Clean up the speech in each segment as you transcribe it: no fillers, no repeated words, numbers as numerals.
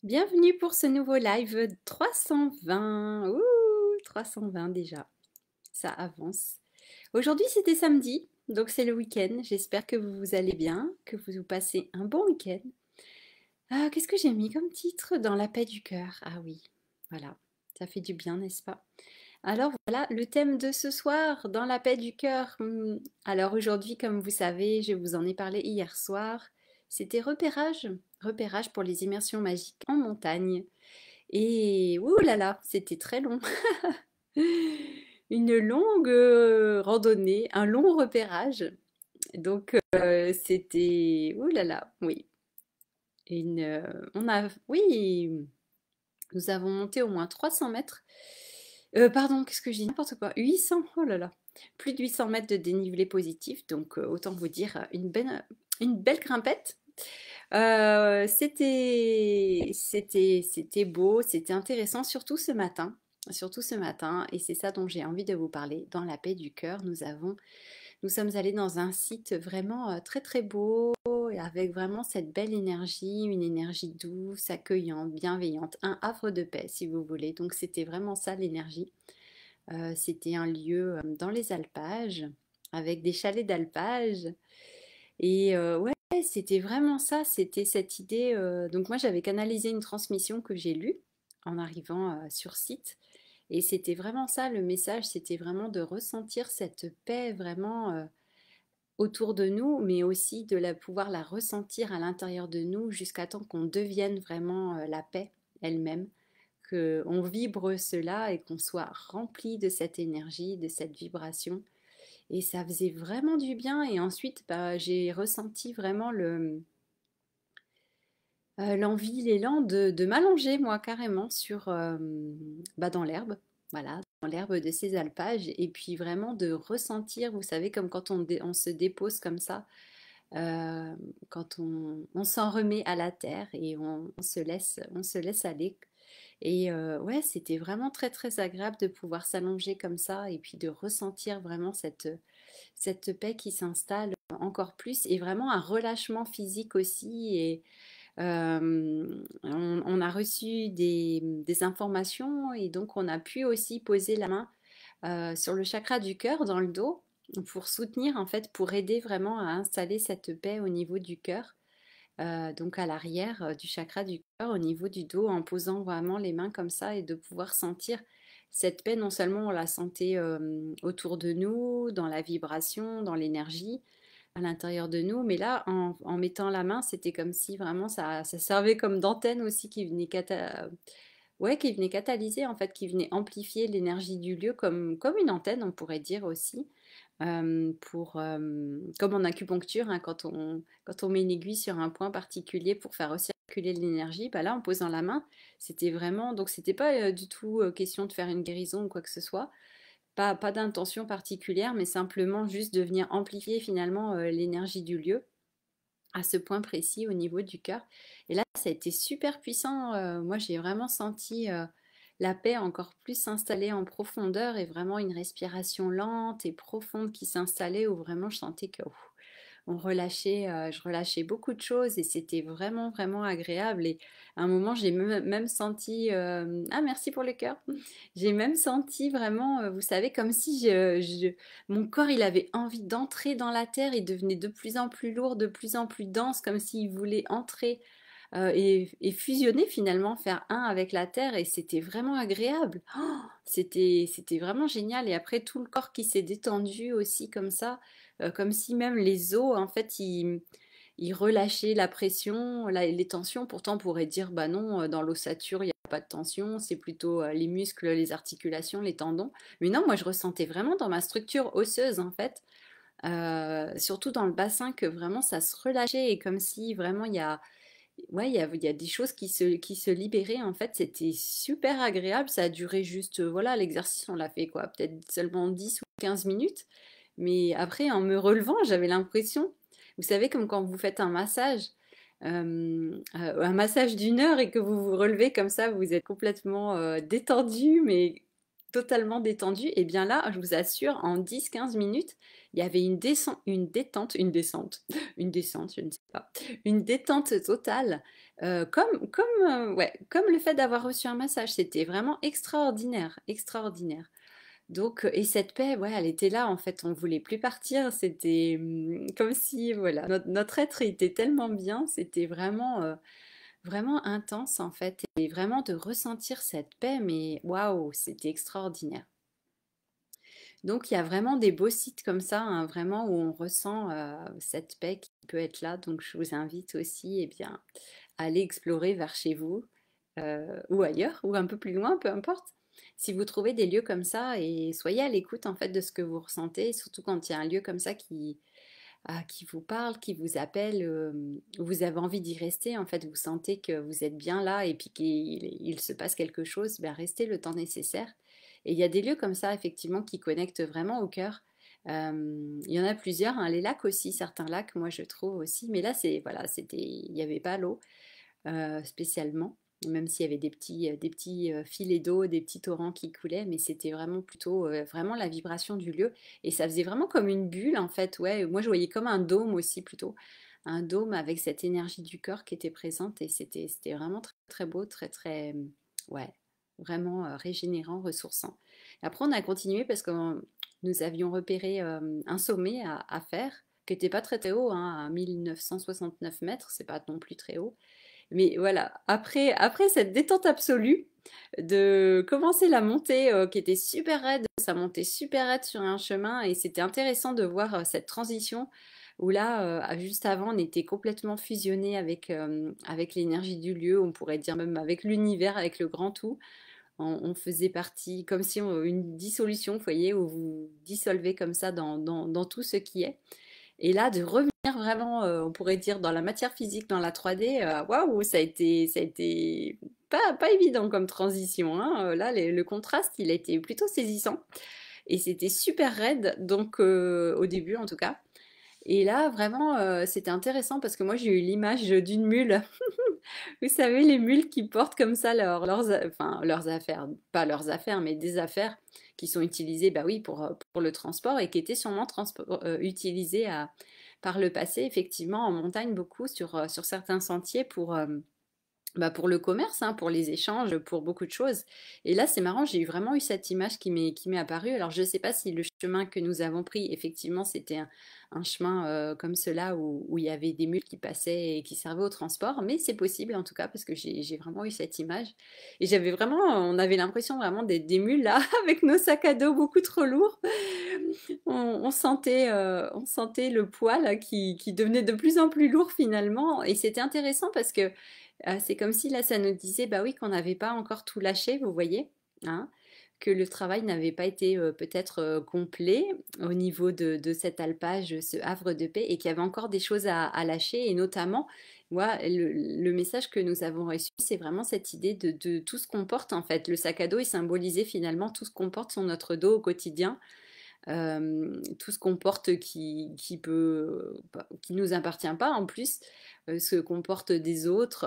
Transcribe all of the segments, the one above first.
Bienvenue pour ce nouveau live 320. Ouh, 320 déjà, ça avance. Aujourd'hui c'était samedi, donc c'est le week-end. J'espère que vous allez bien, que vous passez un bon week-end. Ah, qu'est-ce que j'ai mis comme titre? Dans la paix du cœur. Ah oui, voilà, ça fait du bien, n'est-ce pas? Alors voilà, le thème de ce soir, dans la paix du cœur. Alors aujourd'hui, comme vous savez, je vous en ai parlé hier soir. C'était repérage pour les immersions magiques en montagne. Et ouh là là, c'était très long. Une longue randonnée, un long repérage. Donc c'était ouh là là, oui. Oui, nous avons monté au moins 300 mètres. Pardon, qu'est-ce que je dis? N'importe quoi. 800, oh là là. Plus de 800 mètres de dénivelé positif, donc autant vous dire une belle grimpette. C'était beau, c'était intéressant, surtout ce matin, et c'est ça dont j'ai envie de vous parler. Dans la paix du cœur, nous sommes allés dans un site vraiment très très beau, et avec vraiment cette belle énergie, une énergie douce, accueillante, bienveillante, un havre de paix si vous voulez. Donc c'était vraiment ça l'énergie. C'était un lieu dans les alpages, avec des chalets d'alpage. Et ouais, c'était vraiment ça, c'était cette idée. Donc moi, j'avais canalisé une transmission que j'ai lue en arrivant sur site. Et c'était vraiment ça, le message, c'était vraiment de ressentir cette paix vraiment autour de nous, mais aussi de pouvoir la ressentir à l'intérieur de nous jusqu'à temps qu'on devienne vraiment la paix elle-même, qu'on vibre cela et qu'on soit rempli de cette énergie, de cette vibration. Et ça faisait vraiment du bien. Et ensuite, bah, j'ai ressenti vraiment l'envie, l'élan de m'allonger, moi, carrément, bah, dans l'herbe. Voilà, dans l'herbe de ces alpages. Et puis vraiment de ressentir, vous savez, comme quand on se dépose comme ça, euh, quand on s'en remet à la terre et on se laisse aller. Et ouais, c'était vraiment très très agréable de pouvoir s'allonger comme ça et puis de ressentir vraiment cette paix qui s'installe encore plus et vraiment un relâchement physique aussi. Et on a reçu des informations et donc on a pu aussi poser la main sur le chakra du cœur dans le dos pour soutenir en fait, pour aider vraiment à installer cette paix au niveau du cœur. Donc à l'arrière du chakra du cœur, au niveau du dos, en posant vraiment les mains comme ça et de pouvoir sentir cette paix. Non seulement on la sentait autour de nous, dans la vibration, dans l'énergie, à l'intérieur de nous, mais là, en mettant la main, c'était comme si vraiment ça servait comme d'antenne aussi ouais, qui venait catalyser, en fait, qui venait amplifier l'énergie du lieu comme une antenne, on pourrait dire aussi. Comme en acupuncture, hein, quand on met une aiguille sur un point particulier pour faire recirculer l'énergie, bah là, en posant la main, c'était vraiment. Donc, c'était pas du tout question de faire une guérison ou quoi que ce soit. Pas d'intention particulière, mais simplement juste de venir amplifier finalement l'énergie du lieu à ce point précis au niveau du cœur. Et là, ça a été super puissant. Moi, j'ai vraiment senti la paix encore plus s'installer en profondeur et vraiment une respiration lente et profonde qui s'installait où vraiment je sentais que je relâchais beaucoup de choses et c'était vraiment, vraiment agréable. Et à un moment, j'ai même senti, ah merci pour le cœur, j'ai même senti vraiment, vous savez, comme si mon corps, il avait envie d'entrer dans la terre, il devenait de plus en plus lourd, de plus en plus dense, comme s'il voulait entrer et fusionner finalement, faire un avec la terre et c'était vraiment agréable. Oh, c'était vraiment génial et après tout le corps qui s'est détendu aussi comme ça, comme si même les os en fait ils relâchaient la pression, les tensions. Pourtant on pourrait dire bah non, dans l'ossature il n'y a pas de tension, c'est plutôt les muscles, les articulations, les tendons. Mais non, moi je ressentais vraiment dans ma structure osseuse en fait. Surtout dans le bassin que vraiment ça se relâchait et comme si vraiment il y a des choses qui se libéraient en fait, c'était super agréable, ça a duré juste, voilà, l'exercice on l'a fait quoi, peut-être seulement 10 ou 15 minutes, mais après en me relevant j'avais l'impression, vous savez comme quand vous faites un massage d'une heure et que vous vous relevez comme ça, vous êtes complètement détendu, mais totalement détendu. Et bien là, je vous assure, en 10-15 minutes, il y avait une descente, je ne sais pas, une détente totale, ouais, comme le fait d'avoir reçu un massage. C'était vraiment extraordinaire, extraordinaire. Donc, et cette paix, ouais, elle était là en fait, on voulait plus partir, c'était comme si, voilà, notre être était tellement bien, c'était vraiment, vraiment intense en fait, et vraiment de ressentir cette paix, mais waouh, c'était extraordinaire. Donc, il y a vraiment des beaux sites comme ça, hein, vraiment où on ressent cette paix qui peut être là. Donc, je vous invite aussi, eh bien, à aller explorer vers chez vous ou ailleurs, ou un peu plus loin, peu importe. Si vous trouvez des lieux comme ça, et soyez à l'écoute en fait de ce que vous ressentez, surtout quand il y a un lieu comme ça qui vous parle, qui vous appelle, où vous avez envie d'y rester, en fait, vous sentez que vous êtes bien là et puis qu'il se passe quelque chose, ben restez le temps nécessaire. Et il y a des lieux comme ça, effectivement, qui connectent vraiment au cœur. Il y en a plusieurs, hein, les lacs aussi, certains lacs, moi je trouve aussi, mais là c'est voilà, il n'y avait pas l'eau spécialement, même s'il y avait des petits filets d'eau, des petits torrents qui coulaient, mais c'était vraiment plutôt vraiment la vibration du lieu. Et ça faisait vraiment comme une bulle, en fait. Ouais, moi, je voyais comme un dôme aussi, plutôt. Un dôme avec cette énergie du corps qui était présente. Et c'était vraiment très, très beau, très, très, ouais, vraiment régénérant, ressourçant. Après, on a continué parce que nous avions repéré un sommet à faire, qui n'était pas très, très haut, hein, à 1969 mètres, c'est pas non plus très haut. Mais voilà, après cette détente absolue, de commencer la montée qui était super raide, ça montait super raide sur un chemin et c'était intéressant de voir cette transition où là, juste avant, on était complètement fusionné avec l'énergie du lieu, on pourrait dire même avec l'univers, avec le grand tout. On faisait partie, comme si une dissolution, vous voyez, où vous dissolvez comme ça dans tout ce qui est. Et là, de revenir vraiment, on pourrait dire, dans la matière physique, dans la 3D, waouh, ça a été pas évident comme transition, hein. Là, le contraste, il a été plutôt saisissant. Et c'était super raide, donc au début en tout cas. Et là, vraiment, c'était intéressant parce que moi, j'ai eu l'image d'une mule. Vous savez, les mules qui portent comme ça enfin, leurs affaires, pas leurs affaires, mais des affaires qui sont utilisées, bah oui, pour le transport et qui étaient sûrement utilisées par le passé, effectivement, en montagne, beaucoup sur certains sentiers bah, pour le commerce, hein, pour les échanges, pour beaucoup de choses. Et là, c'est marrant, j'ai vraiment eu cette image qui m'est apparue. Alors, je ne sais pas si le chemin que nous avons pris, effectivement, c'était un chemin comme cela où il y avait des mules qui passaient et qui servaient au transport, mais c'est possible en tout cas parce que j'ai vraiment eu cette image. Et on avait l'impression vraiment d'être des mules là, avec nos sacs à dos beaucoup trop lourds. On sentait le poids là, qui devenait de plus en plus lourd finalement. Et c'était intéressant parce que c'est comme si là, ça nous disait, bah oui, qu'on n'avait pas encore tout lâché, vous voyez, hein, que le travail n'avait pas été peut-être complet au niveau de cet alpage, ce havre de paix, et qu'il y avait encore des choses à lâcher, et notamment, moi, le message que nous avons reçu, c'est vraiment cette idée de tout ce qu'on porte, en fait. Le sac à dos, il symbolisait finalement tout ce qu'on porte sur notre dos au quotidien, tout ce qu'on porte qui nous appartient pas en plus, ce qu'on porte des autres,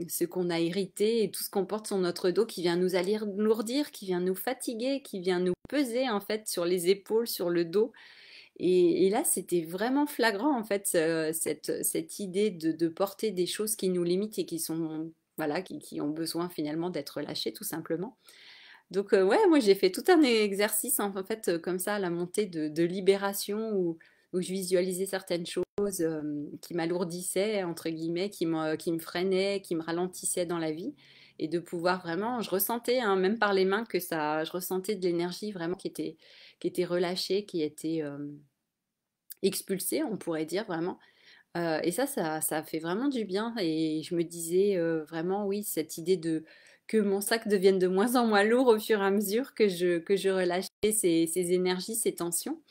ce qu'on a hérité et tout ce qu'on porte sur notre dos qui vient nous alourdir, qui vient nous fatiguer, qui vient nous peser en fait sur les épaules, sur le dos. Et là, c'était vraiment flagrant en fait cette idée de porter des choses qui nous limitent et qui sont voilà, qui ont besoin finalement d'être lâchées tout simplement. Donc, ouais, moi j'ai fait tout un exercice en fait comme ça à la montée de libération où je visualisais certaines choses qui m'alourdissaient, entre guillemets, qui me freinaient, qui me ralentissaient dans la vie. Et de pouvoir vraiment, je ressentais, hein, même par les mains, je ressentais de l'énergie vraiment qui était relâchée, qui était expulsée, on pourrait dire vraiment. Et ça fait vraiment du bien. Et je me disais vraiment, oui, cette idée que mon sac devienne de moins en moins lourd au fur et à mesure que je relâchais ces énergies, ces tensions.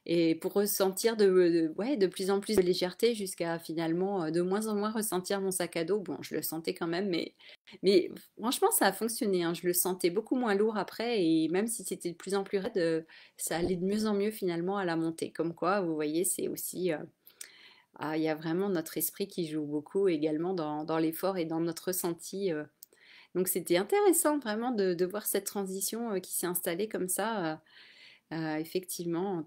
Et pour ressentir ouais, de plus en plus de légèreté jusqu'à finalement de moins en moins ressentir mon sac à dos. Bon, je le sentais quand même, mais franchement, ça a fonctionné, hein. Je le sentais beaucoup moins lourd après. Et même si c'était de plus en plus raide, ça allait de mieux en mieux finalement à la montée. Comme quoi, vous voyez, c'est aussi il y a vraiment notre esprit qui joue beaucoup également dans l'effort et dans notre ressenti Donc c'était intéressant vraiment de voir cette transition qui s'est installée comme ça. Effectivement,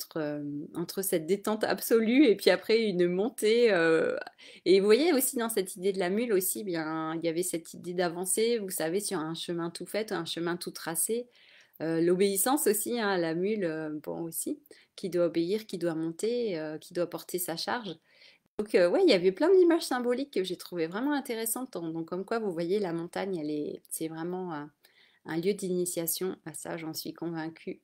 entre cette détente absolue et puis après une montée. Et vous voyez aussi dans cette idée de la mule aussi, bien, il y avait cette idée d'avancer, vous savez, sur un chemin tout fait, un chemin tout tracé. L'obéissance aussi, hein, la mule, bon aussi, qui doit obéir, qui doit monter, qui doit porter sa charge. Donc ouais, il y avait plein d'images symboliques que j'ai trouvé vraiment intéressantes. Donc comme quoi, vous voyez, la montagne, c'est vraiment un lieu d'initiation. À ça, j'en suis convaincue.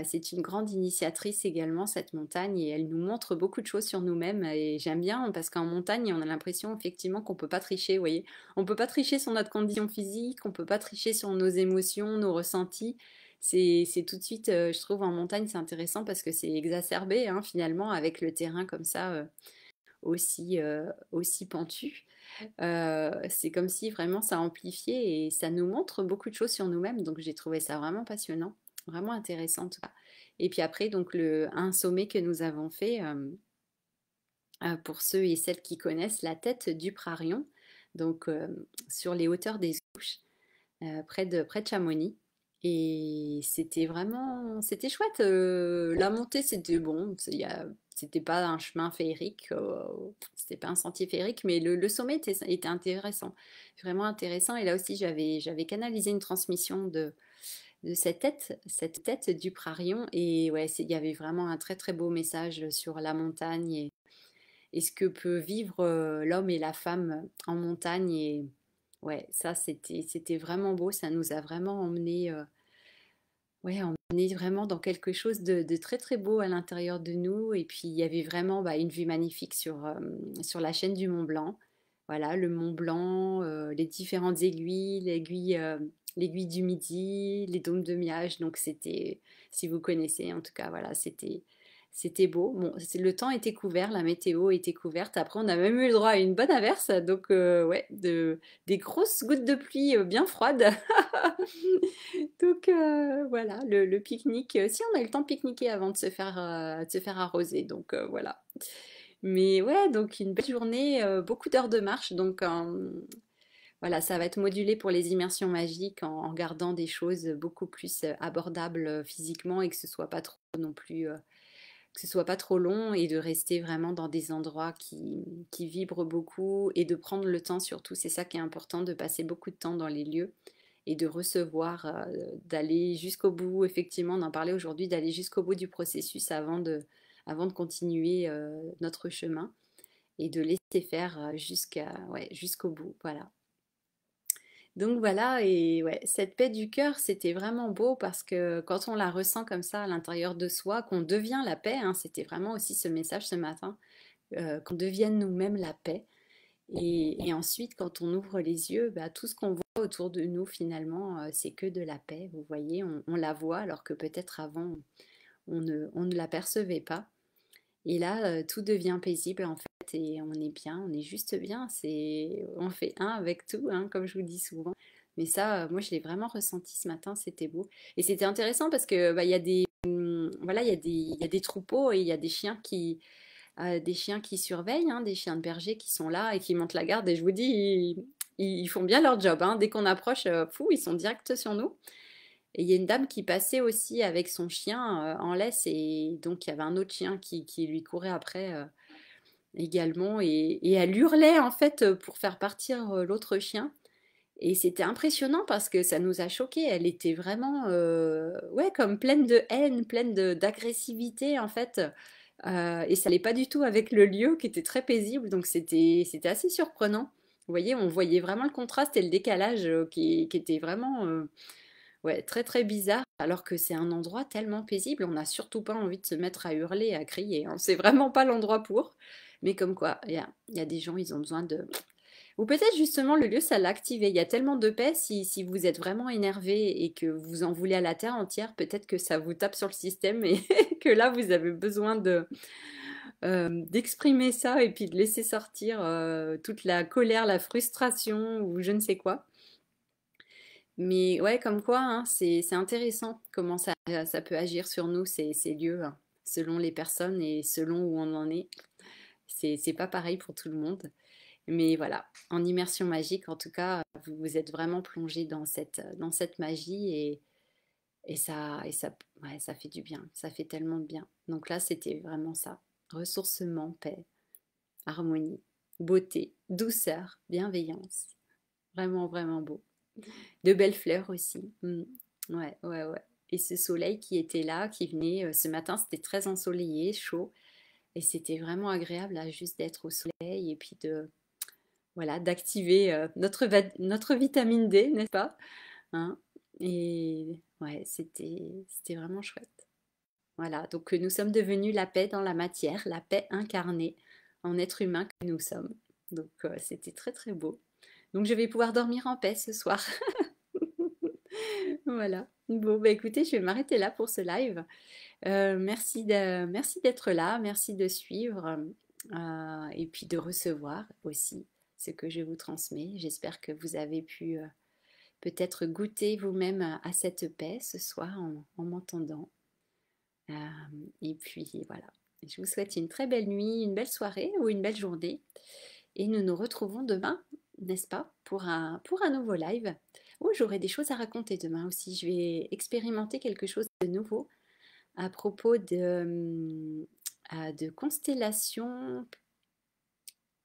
C'est une grande initiatrice également, cette montagne, et elle nous montre beaucoup de choses sur nous-mêmes. Et j'aime bien parce qu'en montagne, on a l'impression effectivement qu'on ne peut pas tricher, vous voyez. On ne peut pas tricher sur notre condition physique, on ne peut pas tricher sur nos émotions, nos ressentis. C'est tout de suite, je trouve, en montagne, c'est intéressant parce que c'est exacerbé, hein, finalement, avec le terrain comme ça, aussi pentu. C'est comme si vraiment ça amplifiait et ça nous montre beaucoup de choses sur nous-mêmes. Donc j'ai trouvé ça vraiment passionnant, vraiment intéressant en tout cas. Et puis après, donc un sommet que nous avons fait, pour ceux et celles qui connaissent, la tête du Prarion, donc sur les hauteurs des Ouches, près de Chamonix. Et c'était vraiment, c'était chouette. La montée, c'était bon. C'était pas un chemin féerique, c'était pas un sentier féerique, mais le sommet était intéressant, vraiment intéressant. Et là aussi, j'avais canalisé une transmission de cette tête du Prarion. Et ouais, il y avait vraiment un très très beau message sur la montagne et ce que peut vivre l'homme et la femme en montagne. Et ouais, ça, c'était vraiment beau. Ça nous a vraiment emmené, ouais, emmené vraiment dans quelque chose de très très beau à l'intérieur de nous. Et puis, il y avait vraiment bah, une vue magnifique sur la chaîne du Mont Blanc. Voilà, le Mont Blanc, les différentes aiguilles, l'aiguille du Midi, les dômes de Miage. Donc, c'était, si vous connaissez, en tout cas, voilà, c'était beau. Bon, le temps était couvert, la météo était couverte. Après, on a même eu le droit à une bonne averse. Donc, ouais, des grosses gouttes de pluie bien froides. Donc, voilà, le pique-nique. Si on a eu le temps de pique-niquer avant de se faire arroser. Donc, voilà. Mais ouais, donc une belle journée, beaucoup d'heures de marche. Donc, voilà, ça va être modulé pour les immersions magiques en regardant des choses beaucoup plus abordables physiquement et que ce soit pas trop non plus que ce soit pas trop long et de rester vraiment dans des endroits qui vibrent beaucoup et de prendre le temps surtout, c'est ça qui est important, de passer beaucoup de temps dans les lieux et de recevoir, d'aller jusqu'au bout, effectivement, d'en parler aujourd'hui, d'aller jusqu'au bout du processus avant de continuer notre chemin et de laisser faire ouais, jusqu'au bout. Voilà. Donc voilà, et ouais, cette paix du cœur, c'était vraiment beau parce que quand on la ressent comme ça à l'intérieur de soi, qu'on devient la paix, hein, c'était vraiment aussi ce message ce matin, qu'on devienne nous-mêmes la paix. Et ensuite, quand on ouvre les yeux, bah, tout ce qu'on voit autour de nous, finalement, c'est que de la paix. Vous voyez, on la voit alors que peut-être avant, on ne l'apercevait pas. Et là, tout devient paisible en fait, et on est bien, on est juste bien. On fait un avec tout, hein, comme je vous dis souvent. Mais ça, moi, je l'ai vraiment ressenti ce matin, c'était beau. Et c'était intéressant parce que bah, il y a voilà, il y a des troupeaux et il y a des chiens qui surveillent, hein, des chiens de berger qui sont là et qui montent la garde. Et je vous dis, ils font bien leur job, hein. Dès qu'on approche, fou, ils sont direct sur nous. Et il y a une dame qui passait aussi avec son chien en laisse, et donc il y avait un autre chien qui lui courait après également, et elle hurlait en fait pour faire partir l'autre chien. Et c'était impressionnant parce que ça nous a choqués. Elle était vraiment, ouais, comme pleine de haine, pleine d'agressivité en fait. Et ça n'allait pas du tout avec le lieu qui était très paisible. Donc c'était assez surprenant. Vous voyez, on voyait vraiment le contraste et le décalage qui était vraiment, ouais, très très bizarre. Alors que c'est un endroit tellement paisible. On n'a surtout pas envie de se mettre à hurler, à crier, hein. C'est vraiment pas l'endroit pour. Mais comme quoi, il y a des gens, ils ont besoin de, ou peut-être justement le lieu, ça l'a activé. Il y a tellement de paix, si vous êtes vraiment énervé et que vous en voulez à la terre entière, peut-être que ça vous tape sur le système et que là, vous avez besoin d'exprimer ça et puis de laisser sortir toute la colère, la frustration ou je ne sais quoi. Mais ouais, comme quoi, hein, c'est intéressant comment ça peut agir sur nous, ces lieux, hein, selon les personnes et selon où on en est. C'est pas pareil pour tout le monde. Mais voilà, en immersion magique, en tout cas, vous vous êtes vraiment plongé dans cette magie et ça, ouais, ça fait du bien, ça fait tellement de bien. Donc là, c'était vraiment ça, ressourcement, paix, harmonie, beauté, douceur, bienveillance. Vraiment, vraiment beau. De belles fleurs aussi. Mm. Ouais, ouais, ouais. Et ce soleil qui était là, qui venait, ce matin, c'était très ensoleillé, chaud. Et c'était vraiment agréable là, juste d'être au soleil et puis de, voilà, d'activer notre vitamine D, n'est-ce pas? Hein. Et ouais, c'était vraiment chouette. Voilà, donc nous sommes devenus la paix dans la matière, la paix incarnée en être humain que nous sommes. Donc c'était très très beau. Donc je vais pouvoir dormir en paix ce soir. Voilà. Bon, bah écoutez, je vais m'arrêter là pour ce live. Merci d'être là, merci de suivre et puis de recevoir aussi ce que je vous transmets. J'espère que vous avez pu peut-être goûter vous-même à cette paix ce soir en m'entendant. Euh, et puis voilà, je vous souhaite une très belle nuit, une belle soirée ou une belle journée. Et nous nous retrouvons demain, n'est-ce pas, pour un nouveau live. Oh, j'aurai des choses à raconter demain aussi. Je vais expérimenter quelque chose de nouveau à propos de constellations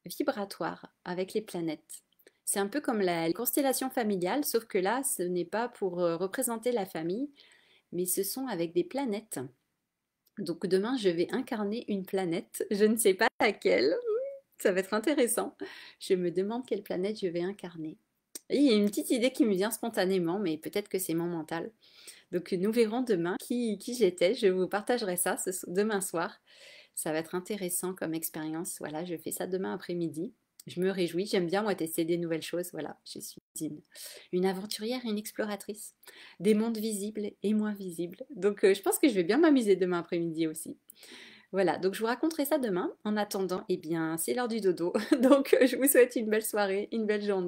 vibratoires avec les planètes. C'est un peu comme la constellation familiale, sauf que là, ce n'est pas pour représenter la famille, mais ce sont avec des planètes. Donc demain, je vais incarner une planète. Je ne sais pas laquelle. Ça va être intéressant. Je me demande quelle planète je vais incarner. Et il y a une petite idée qui me vient spontanément, mais peut-être que c'est mon mental. Donc nous verrons demain qui j'étais. Je vous partagerai ça demain soir. Ça va être intéressant comme expérience. Voilà, je fais ça demain après-midi. Je me réjouis. J'aime bien moi tester des nouvelles choses. Voilà, je suis une aventurière, une exploratrice des mondes visibles et moins visibles. Donc je pense que je vais bien m'amuser demain après-midi aussi. Voilà, donc je vous raconterai ça demain. En attendant, eh bien, c'est l'heure du dodo. Donc je vous souhaite une belle soirée, une belle journée.